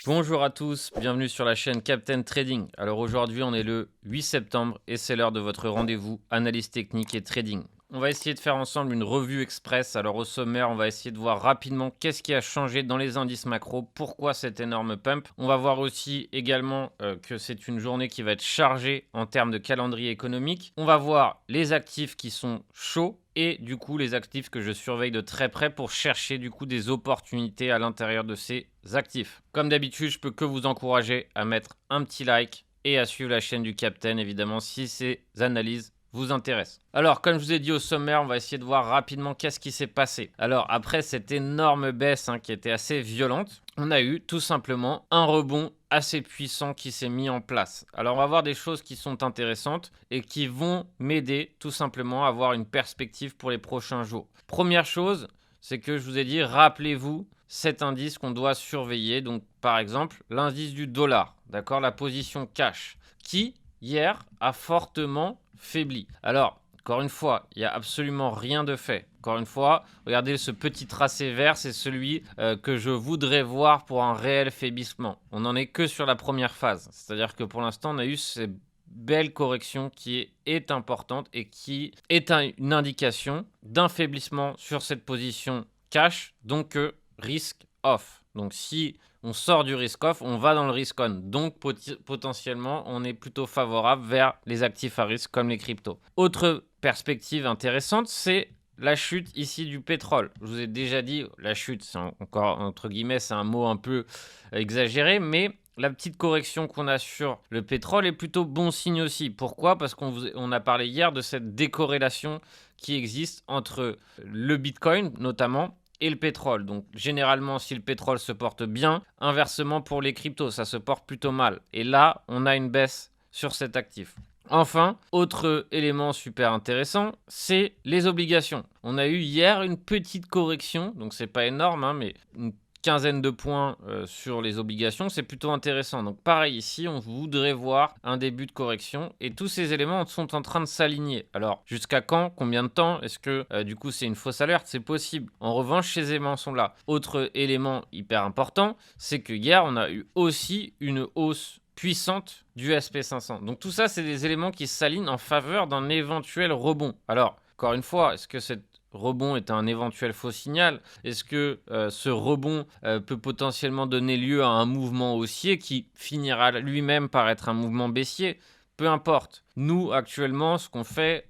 Bonjour à tous, bienvenue sur la chaîne Captain Trading. Alors aujourd'hui on est le 8 septembre et c'est l'heure de votre rendez-vous analyse technique et trading. On va essayer de faire ensemble une revue express. Alors au sommaire, on va essayer de voir rapidement qu'est-ce qui a changé dans les indices macro, pourquoi cet énorme pump. On va voir aussi également que c'est une journée qui va être chargée en termes de calendrier économique. On va voir les actifs qui sont chauds et du coup les actifs que je surveille de très près pour chercher du coup des opportunités à l'intérieur de ces actifs. Comme d'habitude, je peux que vous encourager à mettre un petit like et à suivre la chaîne du Captain évidemment si ces analyses vous intéresse. Alors, comme je vous ai dit au sommaire, on va essayer de voir rapidement qu'est-ce qui s'est passé. Alors, après cette énorme baisse qui était assez violente, on a eu tout simplement un rebond assez puissant qui s'est mis en place. Alors, on va voir des choses qui sont intéressantes et qui vont m'aider tout simplement à avoir une perspective pour les prochains jours. Première chose, c'est que je vous ai dit, rappelez-vous cet indice qu'on doit surveiller. Donc, par exemple, l'indice du dollar, d'accord, la position cash, qui hier a fortement faibli. Alors, encore une fois, il n'y a absolument rien de fait. Encore une fois, regardez ce petit tracé vert, c'est celui que je voudrais voir pour un réel faiblissement. On n'en est que sur la première phase. C'est-à-dire que pour l'instant, on a eu cette belle correction qui est importante et qui est une indication d'un faiblissement sur cette position cash, donc risk off. Donc si on sort du risk off, on va dans le risk on. Donc potentiellement, on est plutôt favorable vers les actifs à risque comme les cryptos. Autre perspective intéressante, c'est la chute ici du pétrole. Je vous ai déjà dit, la chute, c'est encore entre guillemets, c'est un mot un peu exagéré, mais la petite correction qu'on a sur le pétrole est plutôt bon signe aussi. Pourquoi? Parce qu'on a parlé hier de cette décorrélation qui existe entre le Bitcoin notamment et le pétrole. Donc généralement, si le pétrole se porte bien, inversement pour les cryptos, ça se porte plutôt mal. Et là, on a une baisse sur cet actif. Enfin, autre élément super intéressant, c'est les obligations. On a eu hier une petite correction, donc c'est pas énorme, mais une quinzaine de points sur les obligations, c'est plutôt intéressant. Donc pareil ici, on voudrait voir un début de correction et tous ces éléments sont en train de s'aligner. Alors jusqu'à quand? Combien de temps? Est-ce que du coup c'est une fausse alerte? C'est possible. En revanche, ces éléments sont là. Autre élément hyper important, c'est que hier on a eu aussi une hausse puissante du SP500. Donc tout ça, c'est des éléments qui s'alignent en faveur d'un éventuel rebond. Alors, encore une fois, est-ce que cette rebond est un éventuel faux signal? Est-ce que ce rebond peut potentiellement donner lieu à un mouvement haussier qui finira lui-même par être un mouvement baissier? Peu importe. Nous, actuellement, ce qu'on fait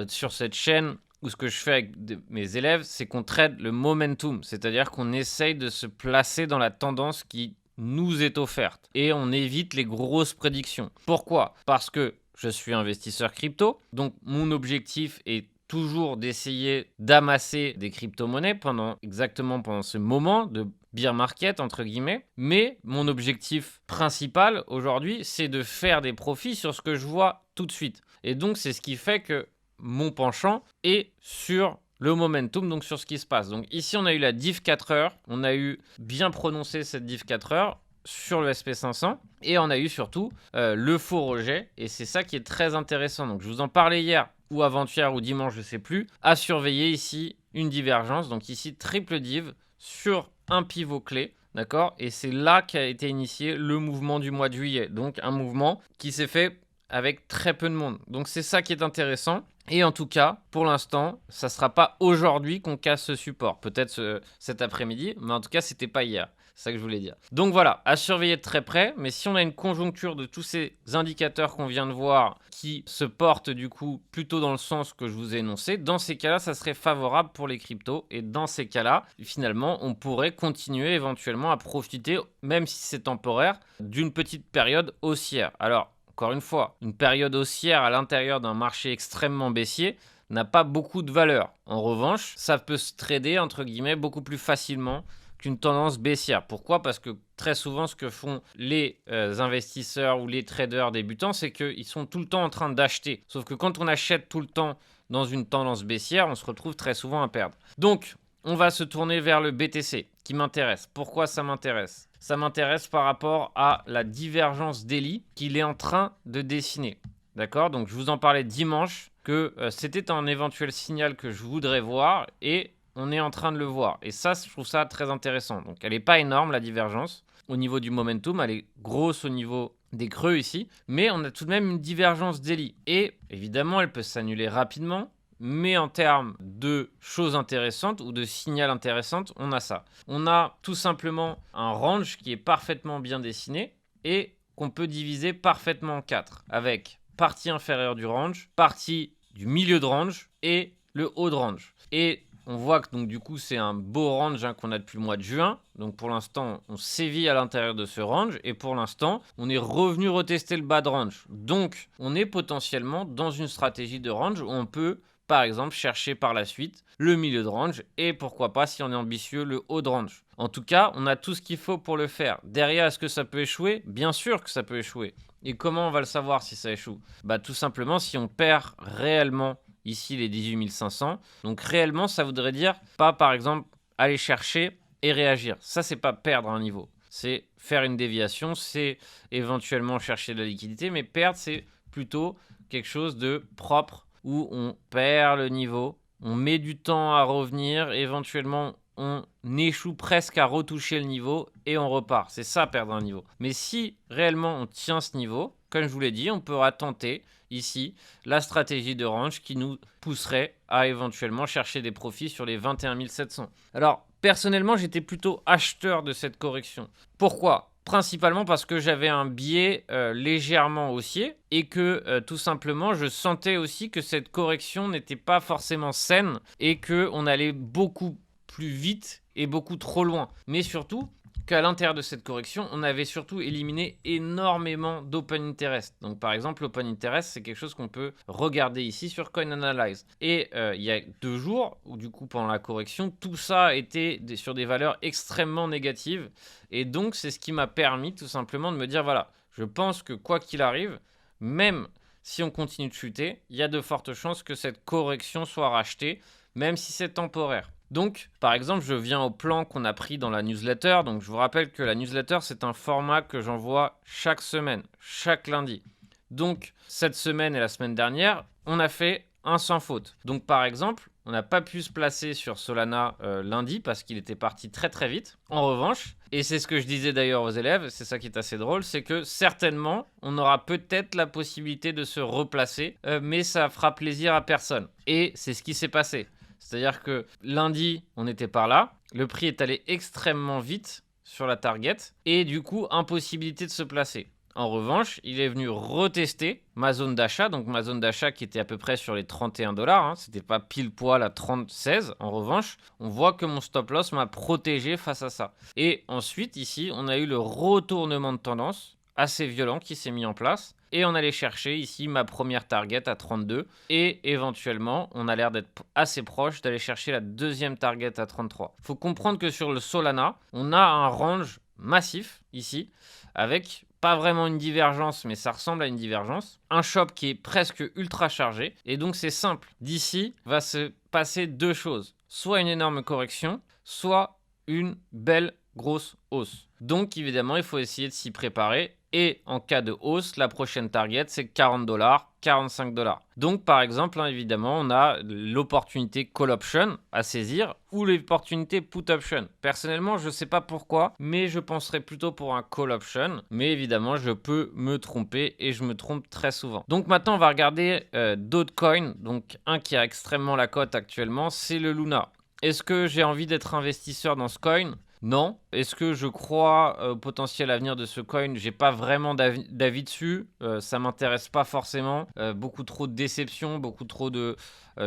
sur cette chaîne, ou ce que je fais avec mes élèves, c'est qu'on trade le momentum, c'est-à-dire qu'on essaye de se placer dans la tendance qui nous est offerte et on évite les grosses prédictions. Pourquoi? Parce que je suis investisseur crypto, donc mon objectif est toujours d'essayer d'amasser des crypto-monnaies exactement pendant ce moment de bear market entre guillemets, mais mon objectif principal aujourd'hui, c'est de faire des profits sur ce que je vois tout de suite. Et donc c'est ce qui fait que mon penchant est sur le momentum, donc sur ce qui se passe. Donc ici, on a eu la diff 4 heures. On a eu bien prononcé cette diff 4 heures sur le SP500. Et on a eu surtout le faux rejet. Et c'est ça qui est très intéressant. Donc je vous en parlais hier ou avant-hier ou dimanche, je ne sais plus. À surveiller ici une divergence. Donc ici, triple div sur un pivot clé. D'accord? Et c'est là qu'a été initié le mouvement du mois de juillet. Donc un mouvement qui s'est fait avec très peu de monde. Donc c'est ça qui est intéressant. Et en tout cas, pour l'instant, ça ne sera pas aujourd'hui qu'on casse ce support. Peut-être cet après-midi, mais en tout cas, c'était pas hier. C'est ça que je voulais dire. Donc voilà, à surveiller de très près. Mais si on a une conjoncture de tous ces indicateurs qu'on vient de voir qui se portent du coup plutôt dans le sens que je vous ai énoncé, dans ces cas-là, ça serait favorable pour les cryptos. Et dans ces cas-là, finalement, on pourrait continuer éventuellement à profiter, même si c'est temporaire, d'une petite période haussière. Alors, encore une fois, une période haussière à l'intérieur d'un marché extrêmement baissier n'a pas beaucoup de valeur. En revanche, ça peut se trader entre guillemets beaucoup plus facilement qu'une tendance baissière. Pourquoi? Parce que très souvent, ce que font les investisseurs ou les traders débutants, c'est qu'ils sont tout le temps en train d'acheter. Sauf que quand on achète tout le temps dans une tendance baissière, on se retrouve très souvent à perdre. Donc, on va se tourner vers le BTC qui m'intéresse. Pourquoi ça m'intéresse? Ça m'intéresse par rapport à la divergence daily qu'il est en train de dessiner. D'accord? Donc, je vous en parlais dimanche que c'était un éventuel signal que je voudrais voir et on est en train de le voir. Et ça, je trouve ça très intéressant. Donc, elle n'est pas énorme, la divergence. au niveau du momentum, elle est grosse au niveau des creux ici, mais on a tout de même une divergence daily. Et évidemment, elle peut s'annuler rapidement, mais en termes de choses intéressantes ou de signal intéressantes, on a ça. On a tout simplement un range qui est parfaitement bien dessiné et qu'on peut diviser parfaitement en 4, avec partie inférieure du range, partie du milieu de range et le haut de range. Et on voit que donc du coup c'est un beau range qu'on a depuis le mois de juin. Donc pour l'instant on sévit à l'intérieur de ce range et pour l'instant on est revenu retester le bas de range. Donc on est potentiellement dans une stratégie de range où on peut par exemple chercher par la suite le milieu de range et pourquoi pas si on est ambitieux le haut de range. En tout cas on a tout ce qu'il faut pour le faire. Derrière, est-ce que ça peut échouer? Bien sûr que ça peut échouer. Et comment on va le savoir si ça échoue? Tout simplement si on perd réellement ici les 18 500. Donc réellement, ça voudrait dire pas par exemple aller chercher et réagir. Ça, c'est pas perdre un niveau. C'est faire une déviation, c'est éventuellement chercher de la liquidité, mais perdre, c'est plutôt quelque chose de propre où on perd le niveau, on met du temps à revenir, éventuellement on échoue presque à retoucher le niveau et on repart. C'est ça, perdre un niveau. Mais si réellement on tient ce niveau, comme je vous l'ai dit, on pourra tenter ici la stratégie de range qui nous pousserait à éventuellement chercher des profits sur les 21 700. Alors, personnellement, j'étais plutôt acheteur de cette correction. Pourquoi ? Principalement parce que j'avais un biais légèrement haussier et que tout simplement je sentais aussi que cette correction n'était pas forcément saine et qu'on allait beaucoup plus vite et beaucoup trop loin. Mais surtout qu'à l'intérieur de cette correction, on avait surtout éliminé énormément d'open interest. Donc par exemple, l'open interest, c'est quelque chose qu'on peut regarder ici sur CoinAnalyze. Et il y a 2 jours, où du coup pendant la correction, tout ça était sur des valeurs extrêmement négatives. Et donc c'est ce qui m'a permis tout simplement de me dire, voilà, je pense que quoi qu'il arrive, même si on continue de chuter, il y a de fortes chances que cette correction soit rachetée, même si c'est temporaire. Donc, par exemple, je viens au plan qu'on a pris dans la newsletter. Donc, je vous rappelle que la newsletter, c'est un format que j'envoie chaque semaine, chaque lundi. Donc, cette semaine et la semaine dernière, on a fait un sans faute. Donc, par exemple, on n'a pas pu se placer sur Solana lundi parce qu'il était parti très très vite. En revanche, et c'est ce que je disais d'ailleurs aux élèves, c'est ça qui est assez drôle, c'est que certainement, on aura peut-être la possibilité de se replacer, mais ça fera plaisir à personne. Et c'est ce qui s'est passé. C'est-à-dire que lundi, on n'était pas là. Le prix est allé extrêmement vite sur la target. Et du coup, impossibilité de se placer. En revanche, il est venu retester ma zone d'achat. Donc ma zone d'achat qui était à peu près sur les 31 $. C'était pas pile poil à 36. En revanche, on voit que mon stop loss m'a protégé face à ça. Et ensuite, ici, on a eu le retournement de tendance assez violent qui s'est mis en place. Et on allait chercher ici ma première target à 32. Et éventuellement, on a l'air d'être assez proche d'aller chercher la deuxième target à 33. Il faut comprendre que sur le Solana, on a un range massif ici, avec pas vraiment une divergence, mais ça ressemble à une divergence. Un shop qui est presque ultra chargé. Et donc c'est simple. D'ici va se passer 2 choses. Soit une énorme correction, soit une belle grosse hausse. Donc évidemment, il faut essayer de s'y préparer. Et en cas de hausse, la prochaine target, c'est 40 $, 45 $. Donc, par exemple, évidemment, on a l'opportunité call option à saisir ou l'opportunité put option. Personnellement, je ne sais pas pourquoi, mais je penserais plutôt pour un call option. Mais évidemment, je peux me tromper et je me trompe très souvent. Donc, maintenant, on va regarder d'autres coins. Donc, un qui a extrêmement la cote actuellement, c'est le Luna. Est-ce que j'ai envie d'être investisseur dans ce coin ? Non. Est-ce que je crois au potentiel avenir de ce coin? J'ai pas vraiment d'avis dessus. Ça m'intéresse pas forcément. Beaucoup trop de déceptions, beaucoup trop de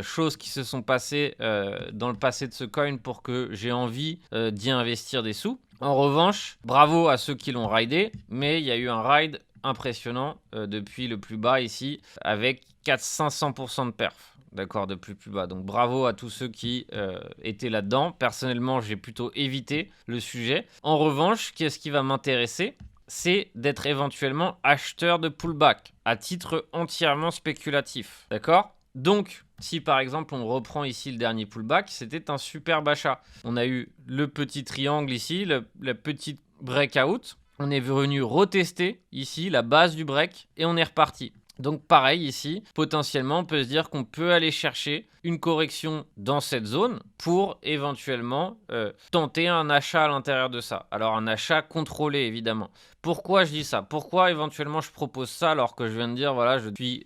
choses qui se sont passées dans le passé de ce coin pour que j'ai envie d'y investir des sous. En revanche, bravo à ceux qui l'ont ridé, mais il y a eu un ride impressionnant depuis le plus bas ici avec 500% de perf. D'accord, de plus bas. Donc bravo à tous ceux qui étaient là-dedans. Personnellement, j'ai plutôt évité le sujet. En revanche, qu'est-ce qui va m'intéresser ? C'est d'être éventuellement acheteur de pullback à titre entièrement spéculatif. D'accord ? Donc, si par exemple on reprend ici le dernier pullback, c'était un superbe achat. On a eu le petit triangle ici, la petite breakout. On est venu retester ici la base du break et on est reparti. Donc pareil ici, potentiellement on peut se dire qu'on peut aller chercher une correction dans cette zone pour éventuellement tenter un achat à l'intérieur de ça. Alors un achat contrôlé évidemment. Pourquoi je dis ça? Pourquoi éventuellement je propose ça alors que je viens de dire voilà je suis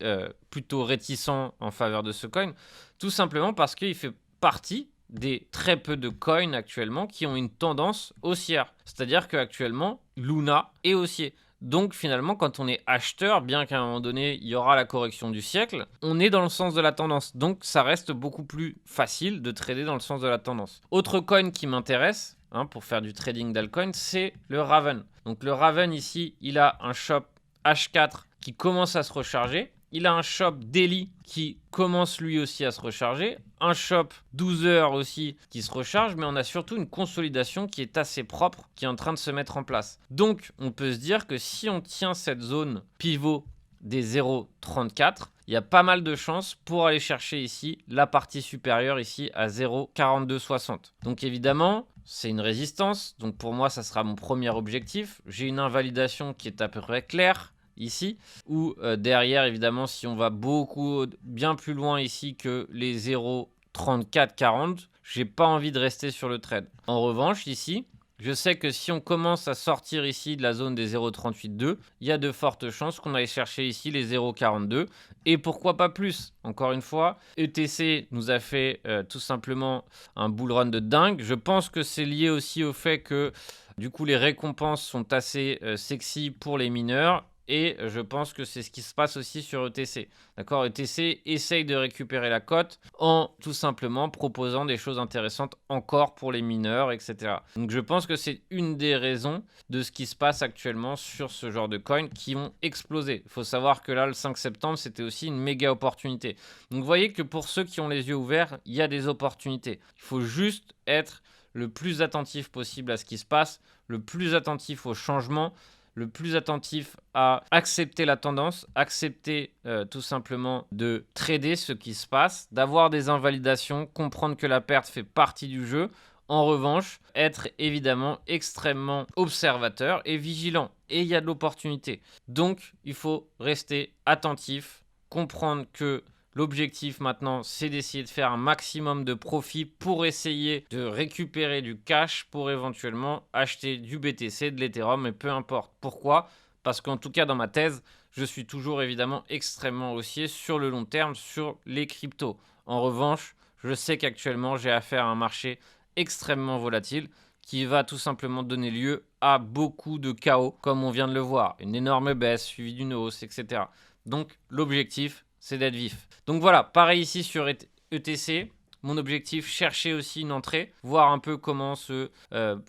plutôt réticent en faveur de ce coin? Tout simplement parce qu'il fait partie des très peu de coins actuellement qui ont une tendance haussière. C'est-à-dire qu'actuellement, Luna est haussier. Donc finalement, quand on est acheteur, bien qu'à un moment donné, il y aura la correction du siècle, on est dans le sens de la tendance. Donc ça reste beaucoup plus facile de trader dans le sens de la tendance. Autre coin qui m'intéresse, pour faire du trading d'altcoin, c'est le Raven. Donc le Raven ici, il a un shop H4 qui commence à se recharger. Il a un shop daily qui commence lui aussi à se recharger. Un shop 12 heures aussi qui se recharge. Mais on a surtout une consolidation qui est assez propre, qui est en train de se mettre en place. Donc, on peut se dire que si on tient cette zone pivot des 0,34, il y a pas mal de chances pour aller chercher ici la partie supérieure ici à 0,4260. Donc évidemment, c'est une résistance. Donc pour moi, ça sera mon premier objectif. J'ai une invalidation qui est à peu près claire ici, ou derrière évidemment si on va bien plus loin ici que les 0,3440, j'ai pas envie de rester sur le trade. En revanche ici, je sais que si on commence à sortir ici de la zone des 0,382, il y a de fortes chances qu'on aille chercher ici les 0,42 et pourquoi pas plus. Encore une fois, ETC nous a fait tout simplement un bull run de dingue. Je pense que c'est lié aussi au fait que du coup les récompenses sont assez sexy pour les mineurs. Et je pense que c'est ce qui se passe aussi sur ETC. D'accord, ETC essaye de récupérer la cote en tout simplement proposant des choses intéressantes encore pour les mineurs, etc. Donc je pense que c'est une des raisons de ce qui se passe actuellement sur ce genre de coins qui ont explosé. Il faut savoir que là, le 5 septembre, c'était aussi une méga opportunité. Donc vous voyez que pour ceux qui ont les yeux ouverts, il y a des opportunités. Il faut juste être le plus attentif possible à ce qui se passe, le plus attentif aux changements, le plus attentif à accepter la tendance, accepter tout simplement de trader ce qui se passe, d'avoir des invalidations, comprendre que la perte fait partie du jeu. En revanche, être évidemment extrêmement observateur et vigilant. Et il y a de l'opportunité. Donc, il faut rester attentif, comprendre que l'objectif maintenant, c'est d'essayer de faire un maximum de profit pour essayer de récupérer du cash pour éventuellement acheter du BTC, de l'Ethereum, mais peu importe. Pourquoi? Parce qu'en tout cas, dans ma thèse, je suis toujours évidemment extrêmement haussier sur le long terme sur les cryptos. En revanche, je sais qu'actuellement, j'ai affaire à un marché extrêmement volatile qui va tout simplement donner lieu à beaucoup de chaos, comme on vient de le voir. Une énorme baisse suivie d'une hausse, etc. Donc, l'objectif, c'est d'être vif. Donc voilà, pareil ici sur ETC. Mon objectif, chercher aussi une entrée, voir un peu comment se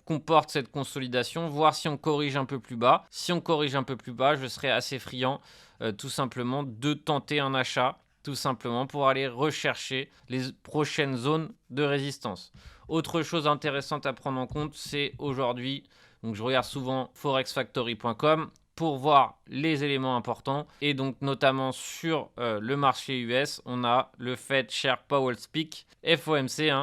comporte cette consolidation, voir si on corrige un peu plus bas. Si on corrige un peu plus bas, je serai assez friand tout simplement de tenter un achat, tout simplement pour aller rechercher les prochaines zones de résistance. Autre chose intéressante à prendre en compte, c'est aujourd'hui, donc je regarde souvent forexfactory.com pour voir les éléments importants. Et donc notamment sur le marché US, on a le Fed Chair Powell Speak, FOMC,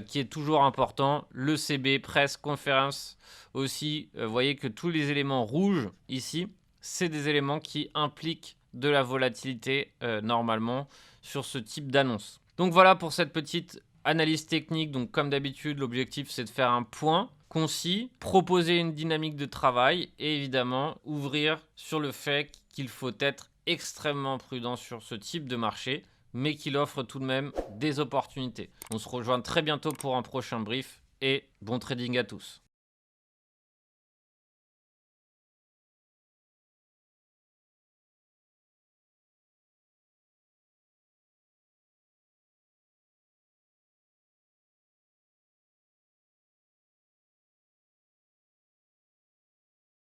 qui est toujours important. Le CB, Press Conference aussi. Vous voyez que tous les éléments rouges ici, c'est des éléments qui impliquent de la volatilité normalement sur ce type d'annonce. Donc voilà pour cette petite analyse technique. Donc comme d'habitude, l'objectif c'est de faire un point concis, proposer une dynamique de travail et évidemment ouvrir sur le fait qu'il faut être extrêmement prudent sur ce type de marché, mais qu'il offre tout de même des opportunités. On se rejoint très bientôt pour un prochain brief et bon trading à tous.